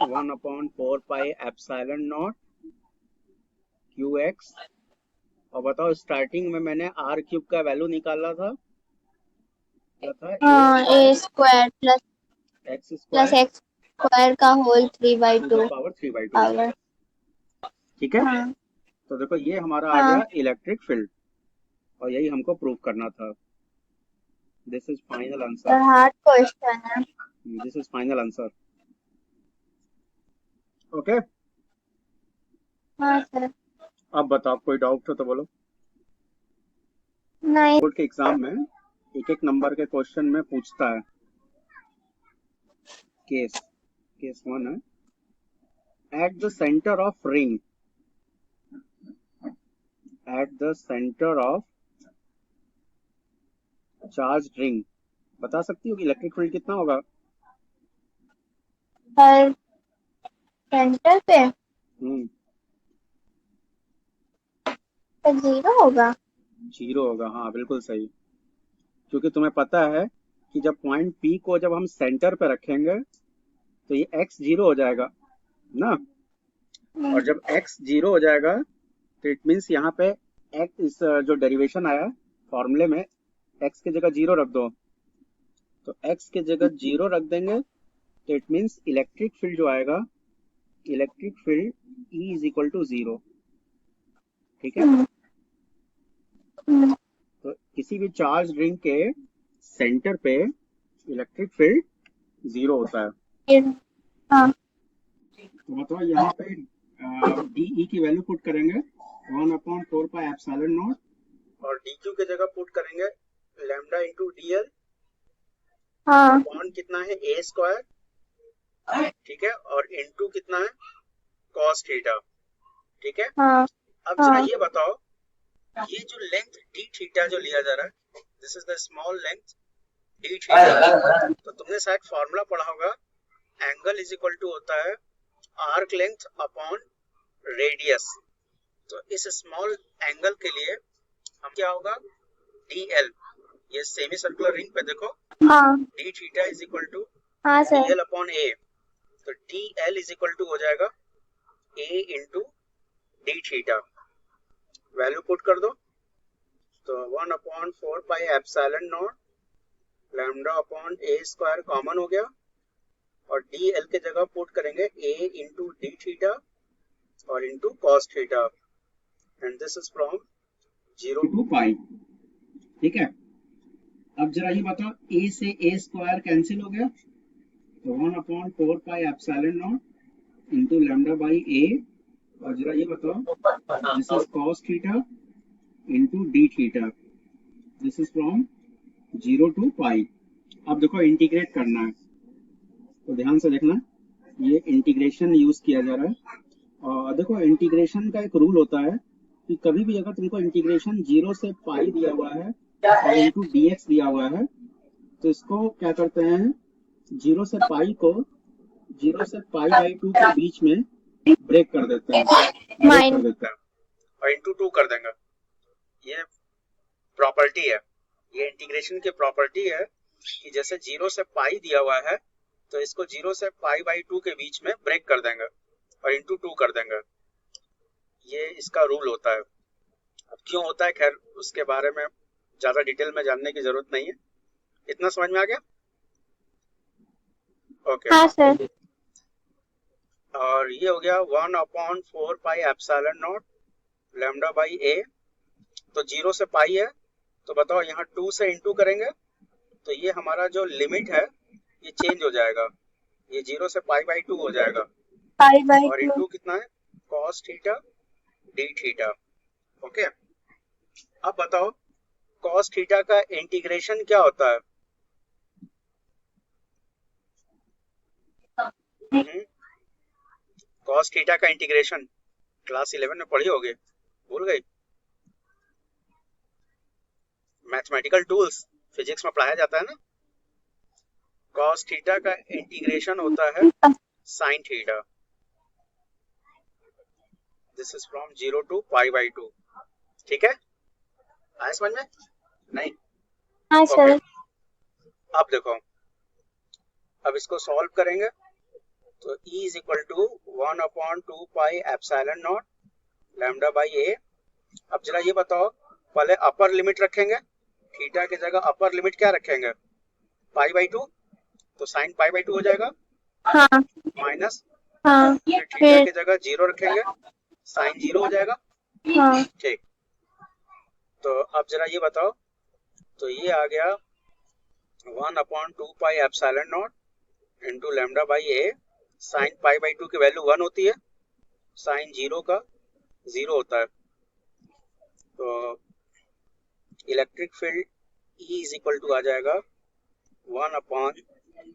1/4πε0 qx। और बताओ स्टार्टिंग में मैंने r³ का वैल्यू निकाला था, क्या था, हाँ, a² प्लस x² x² का whole 3/2 to the power 3/2। Power. ठीक है, हाँ। तो देखो ये हमारा आ हाँ। गया इलेक्ट्रिक फील्ड, और यही हमको प्रूव करना था। This is final answer, hard question है। This is final answer. Okay, हाँ सर। अब बताओ कोई डाउट हो तो बोलो। नहीं। बोर्ड के एग्जाम में एक एक नंबर के क्वेश्चन में पूछता है। केस 1 है, at the centre of ring, at the centre of charge ring, बता सकती हो कि इलेक्ट्रिक फील्ड कितना होगा। हर सेंटर पे तो 0 होगा। 0 होगा, हाँ बिल्कुल सही, क्योंकि तुम्हें पता है कि जब पॉइंट P को जब हम सेंटर पे रखेंगे तो ये x 0 हो जाएगा ना, और जब x 0 हो जाएगा तो इट मीन्स यहाँ पे x, इस जो डेरिवेशन आया फॉर्मूले में, x की जगह 0 रख दो, तो x की जगह 0 रख देंगे तो इट मीन्स इलेक्ट्रिक फील्ड जो आएगा, electric field E is equal to 0। ठीक है, तो किसी भी चार्ज रिंग के सेंटर पे इलेक्ट्रिक फील्ड 0 होता है। हाँ। तो मतलब यहाँ पे DE की वैल्यू पुट करेंगे 1/4πε0, और DQ की जगह पुट करेंगे लैम्डा इंटू DL। हाँ। बॉन्ड कितना है, a², ठीक है, और इंटू कितना है, cos थीटा। ठीक है, हाँ। अब जरा ये बताओ, ये जो लेंथ d थीटा जो लिया जा रहा है, this is the small length d theta. तो तुमने शायद फॉर्मूला पढ़ा होगा, एंगल इज इक्वल टू होता है आर्क लेंथ अपॉन रेडियस। तो इस स्मॉल एंगल के लिए हम क्या होगा, dl, ये सेमी सर्कुलर रिंग पे देखो, हाँ। d theta is equal to हाँ सर। dl अपॉन a, तो dl इज इक्वल टू हो जाएगा a into d theta. Value put कर दो, तो 1/4πε0 lambda upon a square common हो गया और डी एल के जगह पुट करेंगे ए इंटू डी थीटा और into cos theta and this is from 0 to pi. ठीक है, अब जरा ये बताओ a से a स्क्वायर कैंसिल हो गया तो 1 upon 4 pi epsilon not into lambda by a और जरा ये बताओ this is cos theta into d theta, this is from 0 to पाई। अब देखो इंटीग्रेट करना है तो ध्यान से देखना, ये इंटीग्रेशन यूज किया जा रहा है और देखो इंटीग्रेशन का एक रूल होता है कि कभी भी अगर तुमको इंटीग्रेशन 0 से पाई दिया हुआ है और इंटू dx दिया हुआ है तो इसको क्या करते हैं, 0 से पाई को 0 से पाई बाई 2 के बीच में ब्रेक कर देते हैं, और इंटू 2 कर देंगे। ये प्रॉपर्टी है, ये इंटीग्रेशन की प्रॉपर्टी है कि जैसे 0 से पाई दिया हुआ है तो इसको 0 से पाई बाई 2 के बीच में ब्रेक कर देंगे और इंटू 2 कर देंगे। ये इसका रूल होता है। अब क्यों होता है, खैर उसके बारे में ज्यादा डिटेल में जानने की जरूरत नहीं है। इतना समझ में आ गया? ओके। हाँ सर। और ये हो गया 1 upon 4 pi epsilon not lambda by A. तो 0 से पाई है तो बताओ यहाँ 2 से इंटू करेंगे तो ये हमारा जो लिमिट है ये चेंज हो जाएगा, ये 0 से पाई बाई 2 हो जाएगा पाई बाई और इंटू कितना है, cos theta D theta. Okay, अब बताओ कॉस थीटा का इंटीग्रेशन क्या होता है? कॉस थीटा का इंटीग्रेशन क्लास 11 में पढ़ी होगी, भूल गई? मैथमेटिकल टूल्स फिजिक्स में पढ़ाया जाता है ना। कॉस थीटा का इंटीग्रेशन होता है sine theta, this is from 0 to pi by 2। ठीक है, आया समझ में? नहीं? हाँ सर। अब देखो, अब इसको सॉल्व करेंगे तो E is equal to 1 upon 2 pi epsilon not lambda by A. अब जरा ये बताओ, पहले अपर लिमिट रखेंगे, थीटा की जगह अपर लिमिट क्या रखेंगे, पाई बाई 2, तो साइन पाई बाई 2 हो जाएगा। हाँ माइनस, हाँ फिर थीटा की जगह 0 रखेंगे, साइन 0 हो जाएगा। हाँ। ठीक, तो अब जरा ये बताओ, तो ये आ गया 1 upon 2 pi epsilon not into lambda by A. Sine pi by 2 की वैल्यू 1 होती है, साइन 0 का 0 होता है, तो electric field E is equal to आ जाएगा 1 upon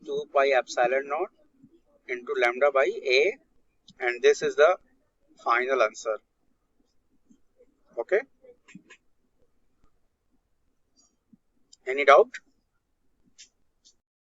2 pi epsilon not into lambda by A and this is the final answer. Okay, any doubt?